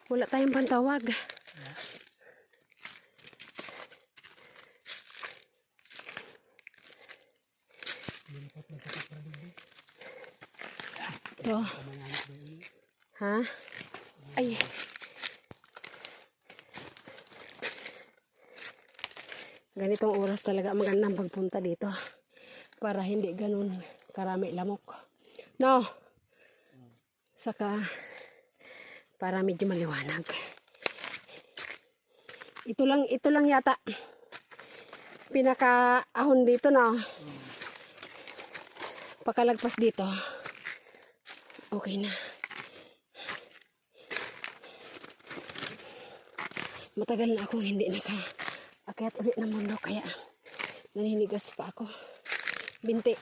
Wala tayong pantawag. Ito. Ha? Ay. Ganitong oras talaga magandang pagpunta dito. Para hindi ganun karami lamok. No? Saka para medyo maliwanag. Ito lang yata pinaka-ahon dito na. Pakalagpas dito. Okay na. Matagal na akong hindi naka-akyat ulit ng mundo kaya naninigas pa ako. Binti.